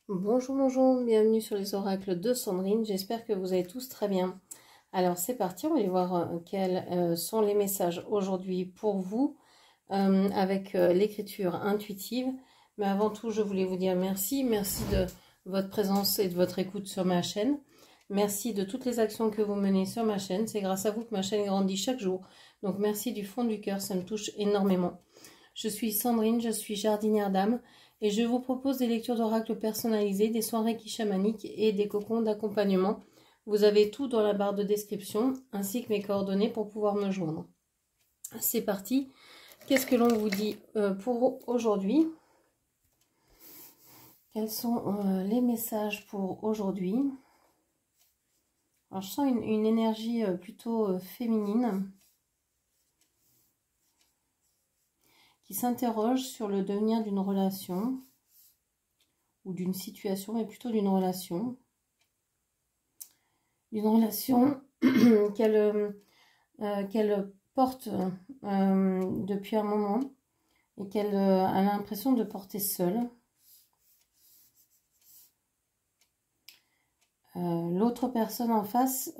Bonjour, bonjour, bienvenue sur les oracles de Sandrine, j'espère que vous allez tous très bien. Alors c'est parti, on va aller voir quels sont les messages aujourd'hui pour vous avec l'écriture intuitive. Mais avant tout, je voulais vous dire merci de votre présence et de votre écoute sur ma chaîne. Merci de toutes les actions que vous menez sur ma chaîne, c'est grâce à vous que ma chaîne grandit chaque jour. Donc merci du fond du cœur, ça me touche énormément. Je suis Sandrine, je suis jardinière d'âme et je vous propose des lectures d'oracles personnalisées, des soins Reiki chamaniques et des cocons d'accompagnement. Vous avez tout dans la barre de description ainsi que mes coordonnées pour pouvoir me joindre. C'est parti. Qu'est-ce que l'on vous dit pour aujourd'hui? Quels sont les messages pour aujourd'hui? Alors je sens une énergie plutôt féminine qui s'interroge sur le devenir d'une relation ou d'une situation, mais plutôt d'une relation. Une relation qu'elle porte depuis un moment et qu'elle a l'impression de porter seule. L'autre personne en face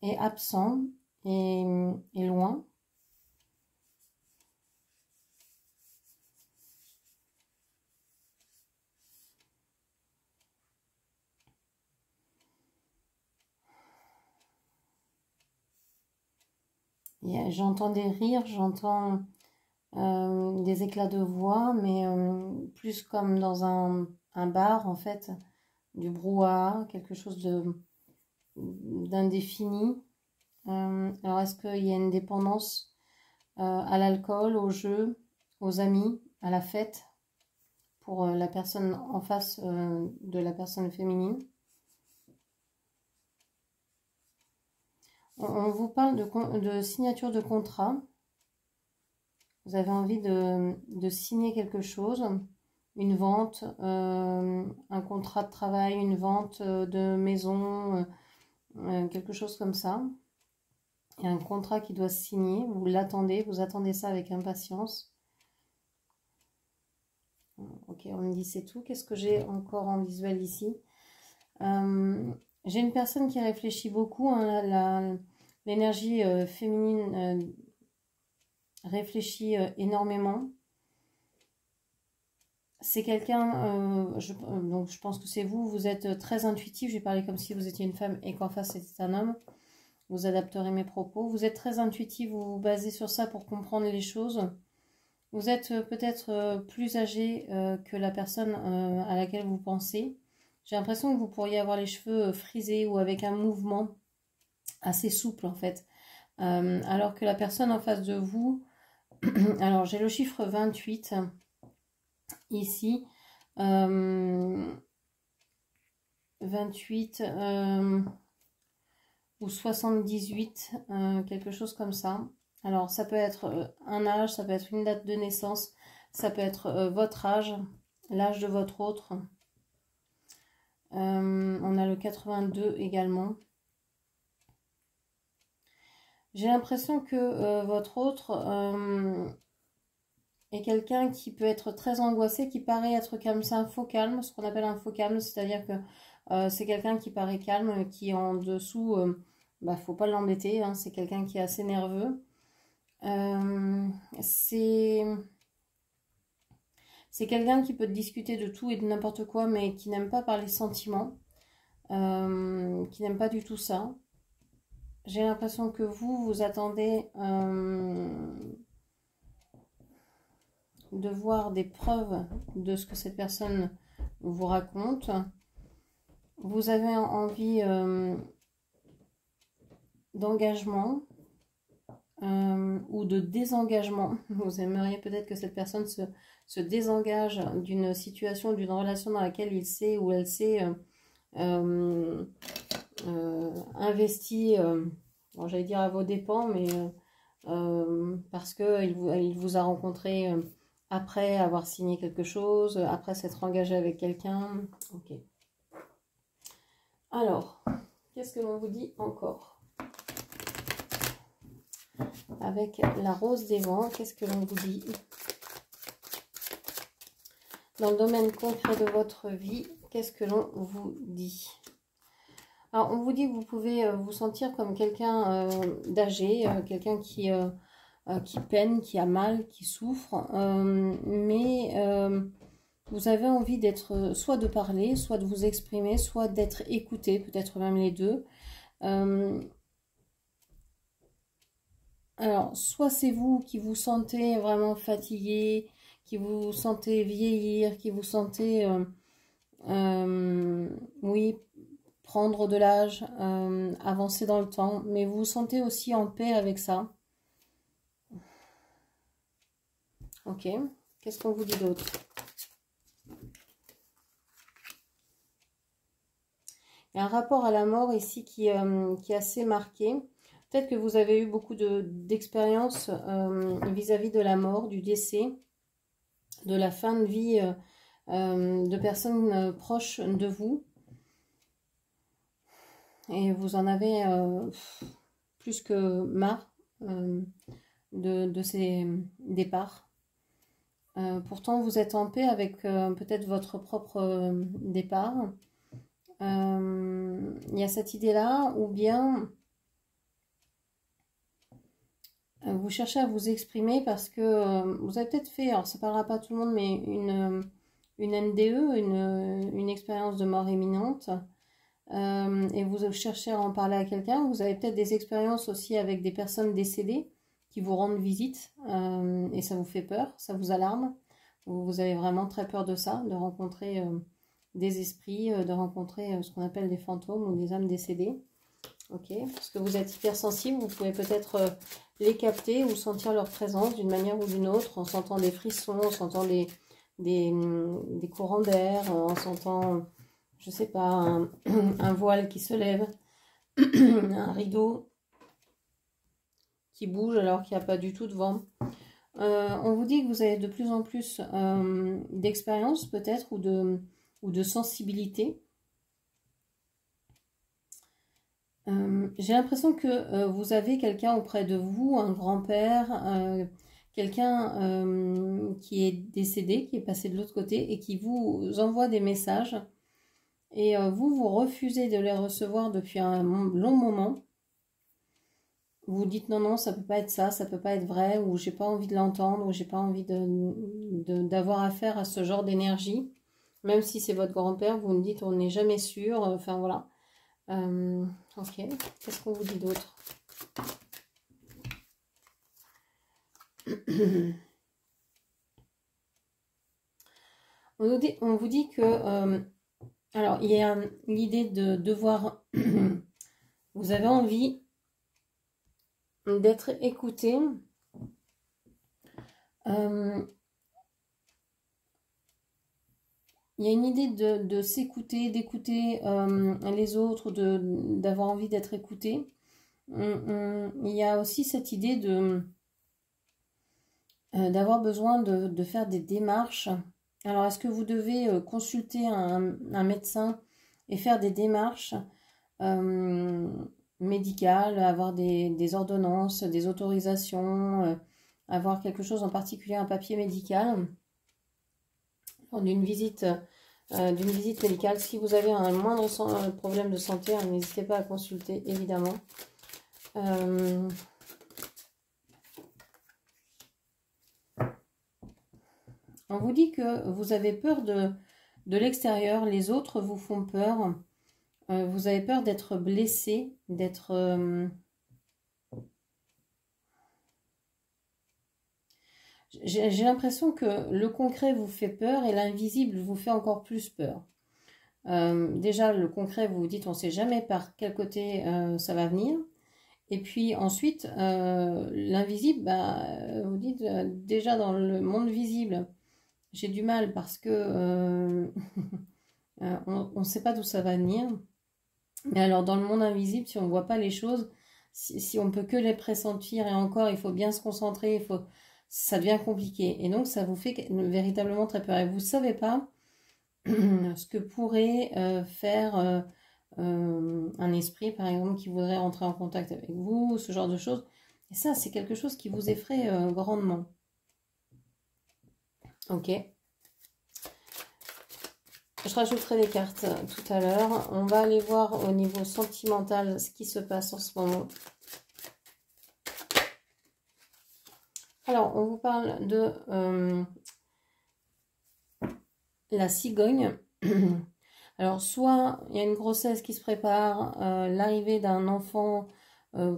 est absent et loin. J'entends des rires, j'entends des éclats de voix, mais plus comme dans un bar en fait, du brouhaha, quelque chose d'indéfini. Alors est-ce qu'il y a une dépendance à l'alcool, au jeu, aux amis, à la fête pour la personne en face de la personne féminine? On vous parle de signature de contrat. Vous avez envie de signer quelque chose, une vente, un contrat de travail, une vente de maison, quelque chose comme ça. Il y a un contrat qui doit se signer, vous l'attendez, vous attendez ça avec impatience. Ok, on me dit c'est tout. Qu'est-ce que j'ai encore en visuel ici? J'ai une personne qui réfléchit beaucoup, hein, l'énergie féminine réfléchit énormément. C'est quelqu'un, donc je pense que c'est vous, vous êtes très intuitif, j'ai parlé comme si vous étiez une femme et qu'en face c'était un homme. Vous adapterez mes propos. Vous êtes très intuitif, vous vous basez sur ça pour comprendre les choses. Vous êtes peut-être plus âgé que la personne à laquelle vous pensez. J'ai l'impression que vous pourriez avoir les cheveux frisés ou avec un mouvement assez souple en fait. Alors que la personne en face de vous, alors j'ai le chiffre 28 ici. 28 ou 78, quelque chose comme ça. Alors ça peut être un âge, ça peut être une date de naissance, ça peut être votre âge, l'âge de votre autre. On a le 82 également. J'ai l'impression que votre autre est quelqu'un qui peut être très angoissé, qui paraît être calme. C'est un faux calme, ce qu'on appelle un faux calme, c'est-à-dire que c'est quelqu'un qui paraît calme, qui en dessous, faut pas l'embêter, hein, c'est quelqu'un qui est assez nerveux. C'est quelqu'un qui peut discuter de tout et de n'importe quoi, mais qui n'aime pas parler sentiments, qui n'aime pas du tout ça. J'ai l'impression que vous attendez de voir des preuves de ce que cette personne vous raconte. Vous avez envie d'engagement ou de désengagement. Vous aimeriez peut-être que cette personne se désengage d'une situation, d'une relation dans laquelle il s'est ou elle s'est investi, j'allais dire à vos dépens, mais parce qu'il vous a rencontré après avoir signé quelque chose, après s'être engagé avec quelqu'un. Ok. Alors, qu'est-ce que l'on vous dit encore? Avec la rose des vents, qu'est-ce que l'on vous dit? Dans le domaine concret de votre vie, qu'est-ce que l'on vous dit? Alors, on vous dit que vous pouvez vous sentir comme quelqu'un d'âgé, quelqu'un qui peine, qui a mal, qui souffre, mais vous avez envie d'être, soit de parler, soit de vous exprimer, soit d'être écouté, peut-être même les deux. Alors, soit c'est vous qui vous sentez vraiment fatigué, qui vous sentez vieillir, qui vous sentez, oui, prendre de l'âge, avancer dans le temps, mais vous vous sentez aussi en paix avec ça. Ok, qu'est-ce qu'on vous dit d'autre? Il y a un rapport à la mort ici qui est assez marqué. Peut-être que vous avez eu beaucoup d'expériences vis-à-vis de la mort, du décès, de la fin de vie de personnes proches de vous. Et vous en avez plus que marre de ces départs. Pourtant, vous êtes en paix avec peut-être votre propre départ. Il y a cette idée-là, ou bien vous cherchez à vous exprimer parce que vous avez peut-être fait, alors ça ne parlera pas à tout le monde, mais une NDE, une expérience de mort imminente, et vous cherchez à en parler à quelqu'un. Vous avez peut-être des expériences aussi avec des personnes décédées qui vous rendent visite, et ça vous fait peur, ça vous alarme. Vous avez vraiment très peur de ça, de rencontrer des esprits, de rencontrer ce qu'on appelle des fantômes ou des âmes décédées. Ok, parce que vous êtes hypersensible, vous pouvez peut-être les capter ou sentir leur présence d'une manière ou d'une autre, en sentant des frissons, en sentant des courants d'air, en sentant, je sais pas, un voile qui se lève, un rideau qui bouge alors qu'il n'y a pas du tout de vent. On vous dit que vous avez de plus en plus d'expérience peut-être ou de sensibilité. J'ai l'impression que vous avez quelqu'un auprès de vous, un grand-père, quelqu'un qui est décédé, qui est passé de l'autre côté et qui vous envoie des messages. Et vous refusez de les recevoir depuis un long moment. Vous dites non, non, ça peut pas être ça peut pas être vrai, ou j'ai pas envie de l'entendre, ou j'ai pas envie d'avoir affaire à ce genre d'énergie. Même si c'est votre grand-père, vous me dites on n'est jamais sûr, enfin voilà. Ok, qu'est-ce qu'on vous dit d'autre? On vous dit que alors il y a l'idée de devoir vous avez envie d'être écouté. Il y a une idée de s'écouter, d'écouter les autres, d'avoir envie d'être écouté. Il y a aussi cette idée d'avoir besoin de faire des démarches. Alors, est-ce que vous devez consulter un médecin et faire des démarches médicales, avoir des ordonnances, des autorisations, avoir quelque chose en particulier, un papier médical d'une visite médicale. Si vous avez un moindre problème de santé, n'hésitez pas à consulter, évidemment. On vous dit que vous avez peur de l'extérieur, les autres vous font peur, vous avez peur d'être blessé, d'être... J'ai l'impression que le concret vous fait peur et l'invisible vous fait encore plus peur. Déjà, le concret, vous vous dites, on ne sait jamais par quel côté ça va venir. Et puis ensuite, l'invisible, vous dites, déjà dans le monde visible, j'ai du mal parce que on ne sait pas d'où ça va venir. Mais alors, dans le monde invisible, si on ne voit pas les choses, si on ne peut que les pressentir, et encore, il faut bien se concentrer, ça devient compliqué. Et donc, ça vous fait véritablement très peur. Et vous ne savez pas ce que pourrait faire un esprit, par exemple, qui voudrait rentrer en contact avec vous, ce genre de choses. Et ça, c'est quelque chose qui vous effraie grandement. Ok. Je rajouterai des cartes tout à l'heure. On va aller voir au niveau sentimental ce qui se passe en ce moment. Alors, on vous parle de la cigogne. Alors, soit il y a une grossesse qui se prépare, l'arrivée d'un enfant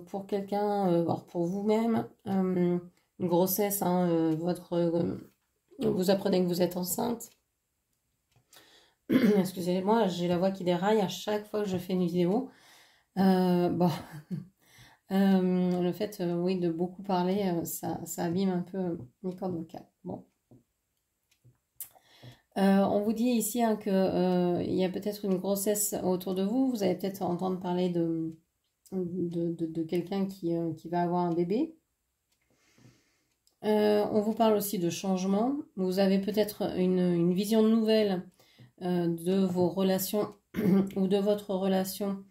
pour quelqu'un, pour vous-même, une grossesse, hein, vous apprenez que vous êtes enceinte. Excusez-moi, j'ai la voix qui déraille à chaque fois que je fais une vidéo. Bon, le fait, oui, de beaucoup parler, ça abîme un peu mes cordes vocales. Bon. On vous dit ici hein, que il y a peut-être une grossesse autour de vous. Vous allez peut-être entendre parler de quelqu'un qui va avoir un bébé. On vous parle aussi de changement. Vous avez peut-être une vision nouvelle de vos relations ou de votre relation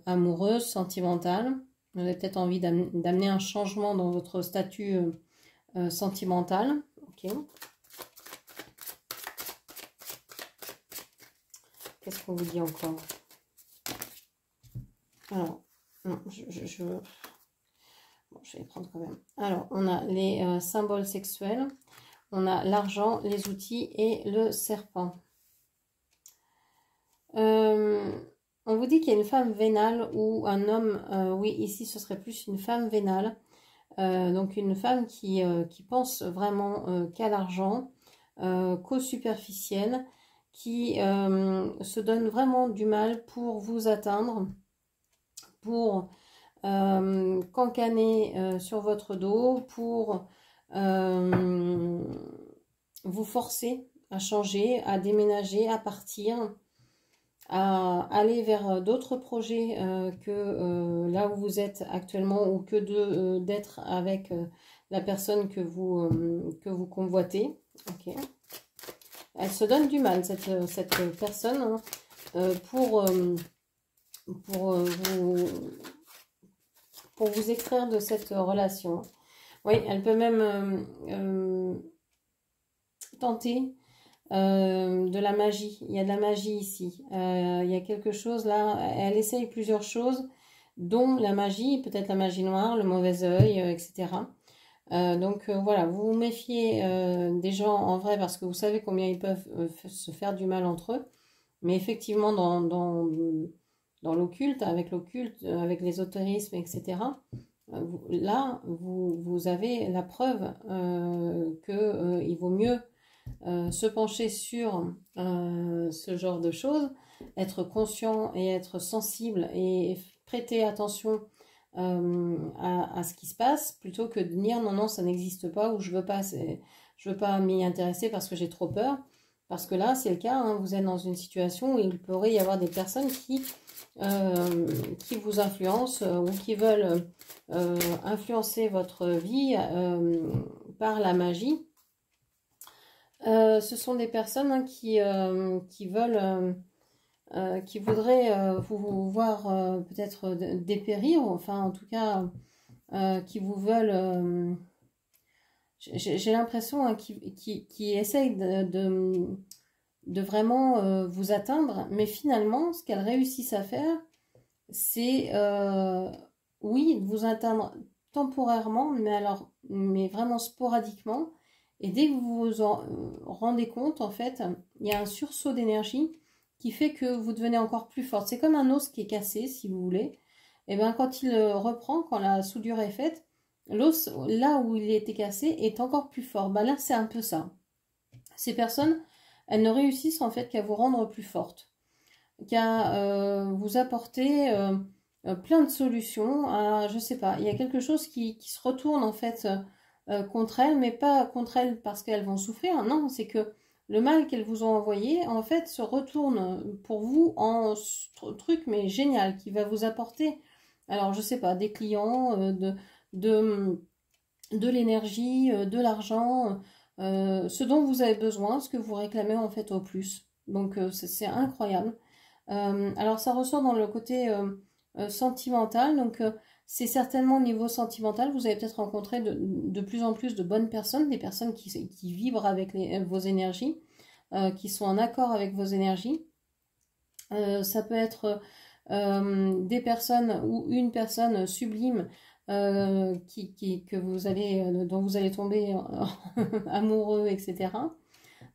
amoureuse, sentimentale. Vous avez peut-être envie d'amener un changement dans votre statut sentimental. Ok. Qu'est-ce qu'on vous dit encore? Alors, non, bon, je vais les prendre quand même. Alors, on a les symboles sexuels, on a l'argent, les outils et le serpent. On vous dit qu'il y a une femme vénale ou un homme, oui, ici ce serait plus une femme vénale. Donc une femme qui pense vraiment qu'à l'argent, qu'au superficiel, qui se donne vraiment du mal pour vous atteindre, pour cancaner sur votre dos, pour vous forcer à changer, à déménager, à partir, à aller vers d'autres projets que là où vous êtes actuellement ou que d'être avec la personne que vous convoitez. Okay. Elle se donne du mal, cette personne, hein, pour vous extraire de cette relation. Oui, elle peut même tenter de la magie. Il y a de la magie ici. Il y a quelque chose là. Elle essaye plusieurs choses, dont la magie, peut-être la magie noire, le mauvais œil, etc. Donc voilà, vous vous méfiez des gens en vrai parce que vous savez combien ils peuvent se faire du mal entre eux. Mais effectivement, dans l'occulte, avec l'ésotérisme, etc., là, vous avez la preuve qu'il vaut mieux se pencher sur ce genre de choses, être conscient et être sensible et prêter attention à ce qui se passe, plutôt que de dire non, ça n'existe pas ou je veux pas m'y intéresser parce que j'ai trop peur. Parce que là, c'est le cas, hein, vous êtes dans une situation où il pourrait y avoir des personnes qui vous influencent ou qui veulent influencer votre vie par la magie. Ce sont des personnes hein, qui voudraient vous voir peut-être dépérir, enfin en tout cas qui vous veulent, j'ai l'impression hein, qui essayent de vraiment vous atteindre, mais finalement ce qu'elles réussissent à faire, c'est oui, de vous atteindre temporairement, mais vraiment sporadiquement. Et dès que vous vous en rendez compte, en fait, il y a un sursaut d'énergie qui fait que vous devenez encore plus forte. C'est comme un os qui est cassé, si vous voulez. Et bien, quand il reprend, quand la soudure est faite, l'os, là où il était cassé, est encore plus fort. Ben là, c'est un peu ça. Ces personnes, elles ne réussissent en fait qu'à vous rendre plus forte, qu'à vous apporter plein de solutions. Je sais pas, il y a quelque chose qui se retourne en fait contre elles, mais pas contre elles parce qu'elles vont souffrir. Non, c'est que le mal qu'elles vous ont envoyé, en fait, se retourne pour vous en truc, mais génial, qui va vous apporter, alors je sais pas, des clients, de l'énergie, de l'argent, ce dont vous avez besoin, ce que vous réclamez en fait au plus. Donc c'est incroyable. Alors ça ressort dans le côté sentimental, donc c'est certainement au niveau sentimental, vous avez peut-être rencontré de plus en plus de bonnes personnes, des personnes qui vibrent avec vos énergies. qui sont en accord avec vos énergies. Ça peut être des personnes ou une personne sublime dont vous allez tomber amoureux,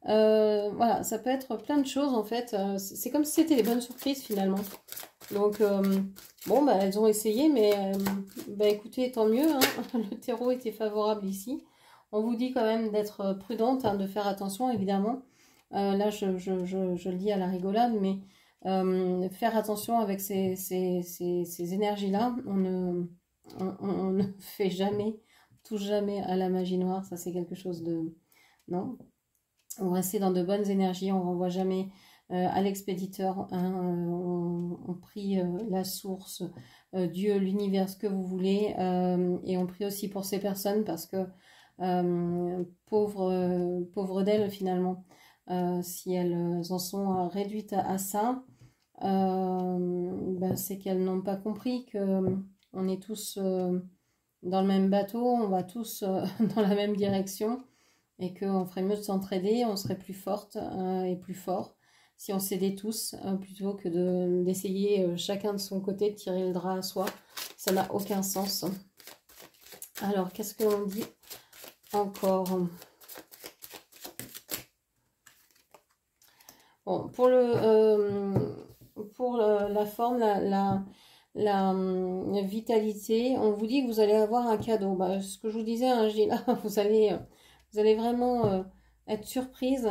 bah, voilà, ça peut être plein de choses en fait. C'est comme si c'était des bonnes surprises finalement. Donc, bon, bah, elles ont essayé, mais bah, écoutez, tant mieux, hein. Le terreau était favorable ici. On vous dit quand même d'être prudente, hein, de faire attention évidemment. Là, je le dis à la rigolade, mais faire attention avec ces énergies-là. On ne fait jamais, touche jamais à la magie noire. Ça, c'est quelque chose de... Non. On reste dans de bonnes énergies, on ne renvoie jamais à l'expéditeur, hein, on prie la source, Dieu, l'univers, ce que vous voulez, et on prie aussi pour ces personnes parce que pauvres d'elles finalement, si elles en sont réduites à ça, ben, c'est qu'elles n'ont pas compris que on est tous dans le même bateau, on va tous dans la même direction. Et qu'on ferait mieux de s'entraider, on serait plus forte et plus fort si on s'aidait tous plutôt que d'essayer chacun de son côté de tirer le drap à soi. Ça n'a aucun sens. Alors, qu'est-ce que l'on dit encore? Bon, pour la forme, la vitalité, on vous dit que vous allez avoir un cadeau. Bah, ce que je vous disais, hein, je dis là, vous allez vraiment être surprise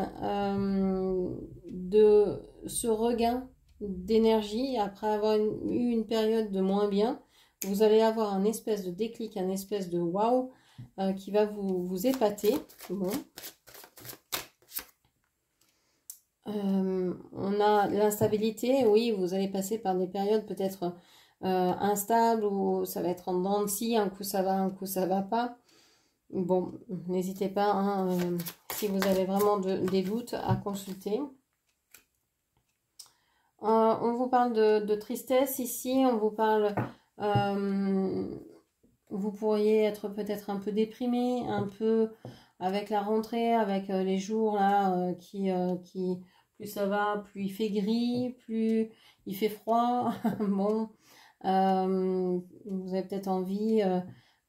de ce regain d'énergie après avoir eu une période de moins bien. Vous allez avoir un espèce de déclic, un espèce de waouh qui va vous épater. Bon. On a l'instabilité, oui, vous allez passer par des périodes peut-être instables où ça va être en dents de scie, un coup ça va, un coup ça va pas. Bon, n'hésitez pas, hein, si vous avez vraiment des doutes, à consulter. On vous parle de tristesse ici, on vous parle... vous pourriez être peut-être un peu déprimé, un peu avec la rentrée, avec les jours là, plus ça va, plus il fait gris, plus il fait froid. Bon, vous avez peut-être envie...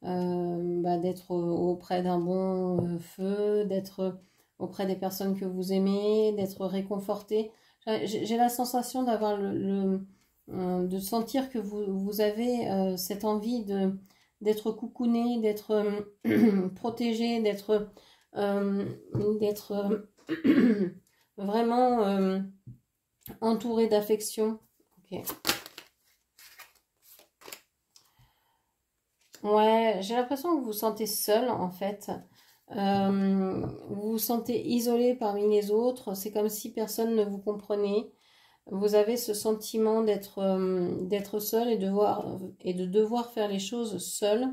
bah, d'être auprès d'un bon feu, d'être auprès des personnes que vous aimez, d'être réconforté. J'ai la sensation d'avoir de sentir que vous avez cette envie d'être coucouné, d'être protégé, d'être vraiment entouré d'affection. Ok. Ouais, j'ai l'impression que vous vous sentez seul en fait. Vous vous sentez isolé parmi les autres. C'est comme si personne ne vous comprenait. Vous avez ce sentiment d'être seul et de devoir faire les choses seul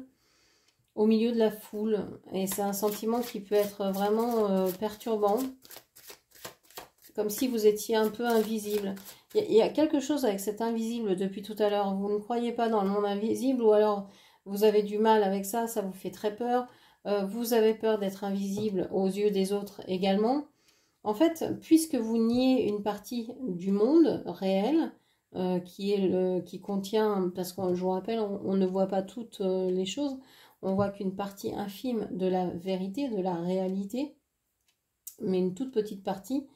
au milieu de la foule. Et c'est un sentiment qui peut être vraiment perturbant. Comme si vous étiez un peu invisible. Il y a quelque chose avec cet invisible depuis tout à l'heure. Vous ne croyez pas dans le monde invisible ou alors... Vous avez du mal avec ça, ça vous fait très peur. Vous avez peur d'être invisible aux yeux des autres également. En fait, puisque vous niez une partie du monde réel, qui contient, parce que je vous rappelle, on ne voit pas toutes les choses, on voit qu'une partie infime de la vérité, de la réalité, mais une toute petite partie.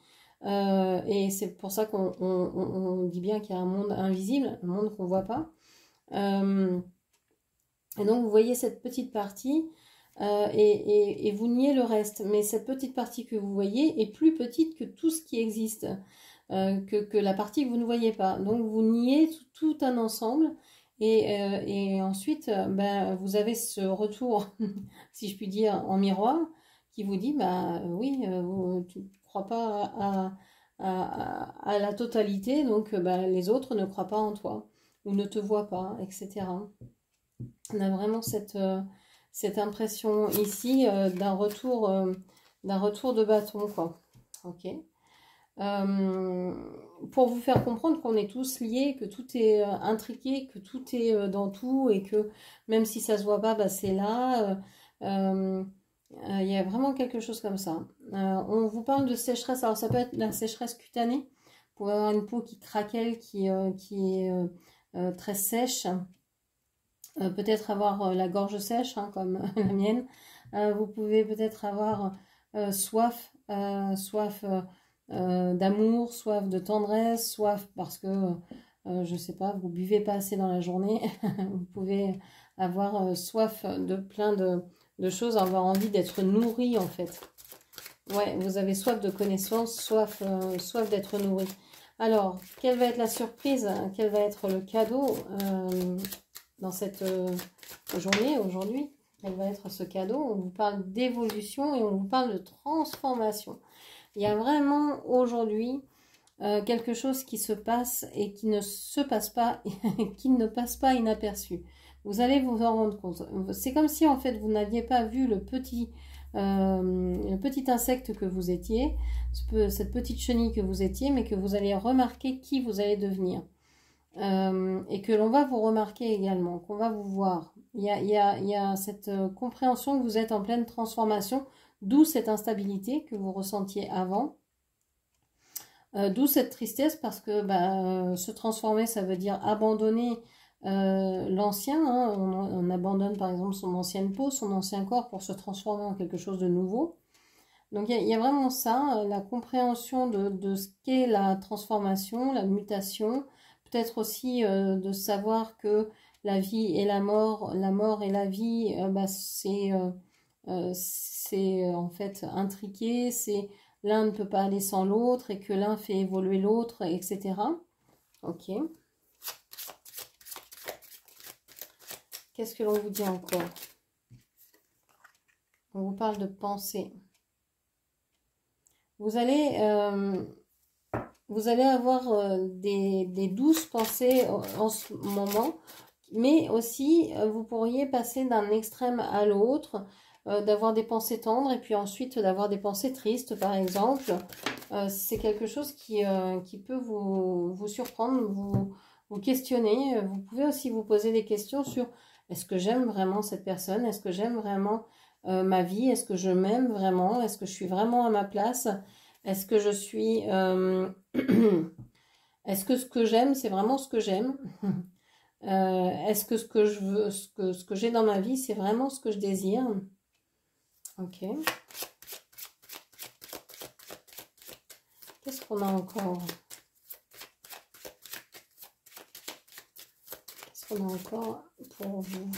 Et c'est pour ça qu'on dit bien qu'il y a un monde invisible, un monde qu'on ne voit pas. Et donc, vous voyez cette petite partie et vous niez le reste. Mais cette petite partie que vous voyez est plus petite que tout ce qui existe, que la partie que vous ne voyez pas. Donc, vous niez tout un ensemble. Et ensuite, ben, vous avez ce retour, si je puis dire, en miroir, qui vous dit, bah oui, tu ne crois pas à la totalité, donc bah, les autres ne croient pas en toi, ou ne te voient pas, etc. On a vraiment cette impression ici d'un retour de bâton, quoi. Ok. Pour vous faire comprendre qu'on est tous liés, que tout est intriqué, que tout est dans tout et que même si ça se voit pas, bah, c'est là. Il y a vraiment quelque chose comme ça. On vous parle de sécheresse. Alors ça peut être la sécheresse cutanée. Vous pouvez avoir une peau qui craquelle, qui est très sèche. Peut-être avoir la gorge sèche, hein, comme la mienne. Vous pouvez peut-être avoir soif d'amour, soif de tendresse, soif parce que, je sais pas, vous buvez pas assez dans la journée. Vous pouvez avoir soif de plein de choses, avoir envie d'être nourri en fait. Ouais, vous avez soif de connaissances, soif d'être nourri. Alors, quelle va être la surprise? Quel va être le cadeau dans cette journée, aujourd'hui? Quel va être ce cadeau? On vous parle d'évolution et on vous parle de transformation. Il y a vraiment aujourd'hui quelque chose qui se passe et qui ne se passe pas, qui ne passe pas inaperçu. Vous allez vous en rendre compte. C'est comme si en fait vous n'aviez pas vu le petit insecte que vous étiez, cette petite chenille que vous étiez, mais que vous allez remarquer qui vous allez devenir. Et que l'on va vous remarquer également, qu'on va vous voir. Il y a cette compréhension que vous êtes en pleine transformation, d'où cette instabilité que vous ressentiez avant. D'où cette tristesse parce que se transformer, ça veut dire abandonner l'ancien. Hein. On abandonne par exemple son ancienne peau, son ancien corps pour se transformer en quelque chose de nouveau. Donc il y a vraiment ça, la compréhension de ce qu'est la transformation, la mutation. Peut-être aussi de savoir que la vie et la mort et la vie, c'est en fait intriqué, c'est... L'un ne peut pas aller sans l'autre et que l'un fait évoluer l'autre, etc. Ok. Qu'est-ce que l'on vous dit encore? On vous parle de pensée. Vous allez avoir des douces pensées en ce moment, mais aussi vous pourriez passer d'un extrême à l'autre. D'avoir des pensées tendres et puis ensuite d'avoir des pensées tristes par exemple. C'est quelque chose qui peut vous surprendre, vous questionner. Vous pouvez aussi vous poser des questions sur est-ce que j'aime vraiment cette personne? Est-ce que j'aime vraiment ma vie? Est-ce que je m'aime vraiment? Est-ce que je suis vraiment à ma place? Est-ce que je suis... Est-ce que ce que j'aime, c'est vraiment ce que j'aime? Est-ce que ce que je veux, ce que j'ai dans ma vie, c'est vraiment ce que je désire? Ok. Qu'est-ce qu'on a encore? Qu'est-ce qu'on a encore pour vous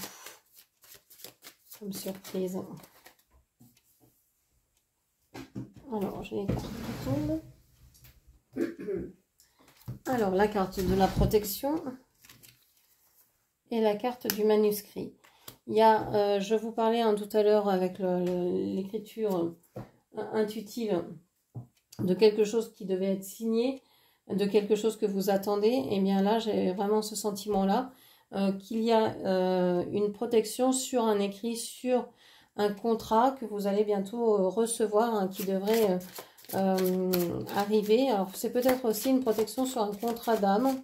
comme surprise? Alors, j'ai les cartes qui tombent. Alors, la carte de la protection et la carte du manuscrit. Il y a, je vous parlais tout à l'heure avec l'écriture intuitive de quelque chose qui devait être signé, de quelque chose que vous attendez. Et bien là, j'ai vraiment ce sentiment-là, qu'il y a une protection sur un écrit, sur un contrat que vous allez bientôt recevoir, hein, qui devrait arriver. Alors, c'est peut-être aussi une protection sur un contrat d'âme.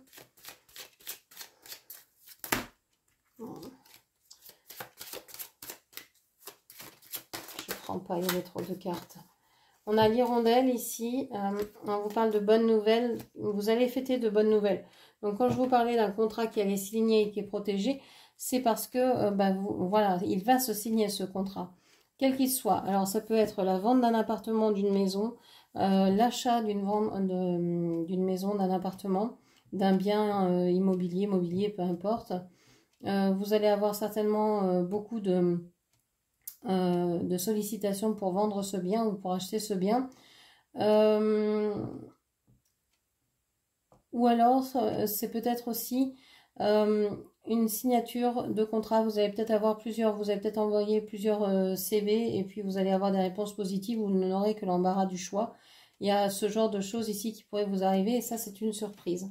Pas, il y avait trop de cartes. On a l'hirondelle ici, on vous parle de bonnes nouvelles, vous allez fêter de bonnes nouvelles. Donc quand je vous parlais d'un contrat qui allait signer et qui est protégé, c'est parce que voilà, il va se signer ce contrat, quel qu'il soit. Alors ça peut être la vente d'un appartement, d'une maison, l'achat d'une maison, d'un appartement, d'un bien immobilier, mobilier, peu importe. Vous allez avoir certainement beaucoup de sollicitations pour vendre ce bien ou pour acheter ce bien. Ou alors, c'est peut-être aussi une signature de contrat. Vous allez peut-être avoir vous allez peut-être envoyer plusieurs CV et puis vous allez avoir des réponses positives ou vous n'aurez que l'embarras du choix. Il y a ce genre de choses ici qui pourraient vous arriver et ça, c'est une surprise.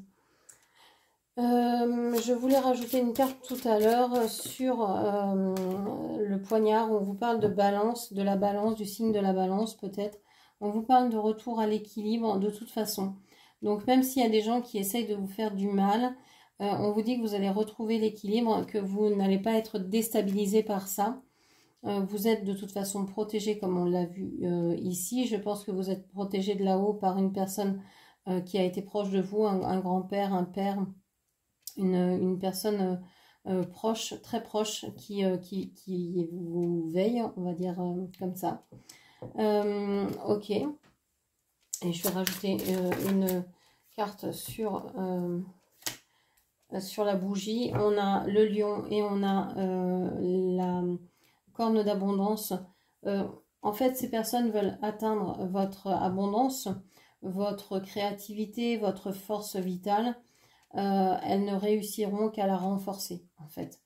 Je voulais rajouter une carte tout à l'heure sur le poignard. On vous parle de balance, de la balance, du signe de la balance peut-être. On vous parle de retour à l'équilibre de toute façon. Donc même s'il y a des gens qui essayent de vous faire du mal, on vous dit que vous allez retrouver l'équilibre, que vous n'allez pas être déstabilisé par ça. Vous êtes de toute façon protégé comme on l'a vu ici. Je pense que vous êtes protégé de là-haut par une personne qui a été proche de vous, un grand-père, un père, une personne proche, très proche, qui vous veille, on va dire comme ça. Ok. Et je vais rajouter une carte sur la bougie. On a le lion et on a la corne d'abondance. En fait, ces personnes veulent atteindre votre abondance, votre créativité, votre force vitale. Elles ne réussiront qu'à la renforcer, en fait.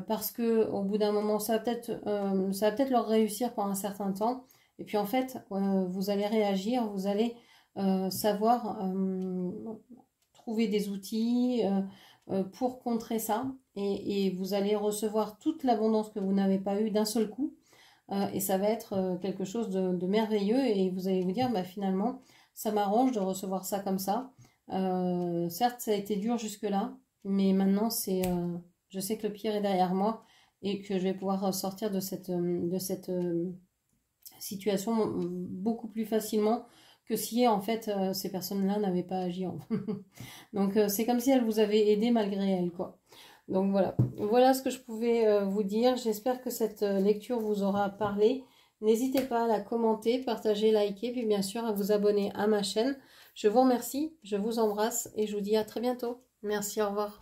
Parce que au bout d'un moment, ça va peut-être leur réussir pour un certain temps. Et puis en fait, vous allez réagir, vous allez savoir trouver des outils pour contrer ça. Et vous allez recevoir toute l'abondance que vous n'avez pas eue d'un seul coup. Et ça va être quelque chose de merveilleux. Et vous allez vous dire, bah, finalement, ça m'arrange de recevoir ça comme ça. Certes, ça a été dur jusque-là, mais maintenant, je sais que le pire est derrière moi et que je vais pouvoir sortir de cette situation beaucoup plus facilement que si en fait ces personnes-là n'avaient pas agi. Donc c'est comme si elles vous avaient aidé malgré elles, quoi. Donc voilà ce que je pouvais vous dire. J'espère que cette lecture vous aura parlé. N'hésitez pas à la commenter, partager, liker, puis bien sûr à vous abonner à ma chaîne. Je vous remercie, je vous embrasse et je vous dis à très bientôt. Merci, au revoir.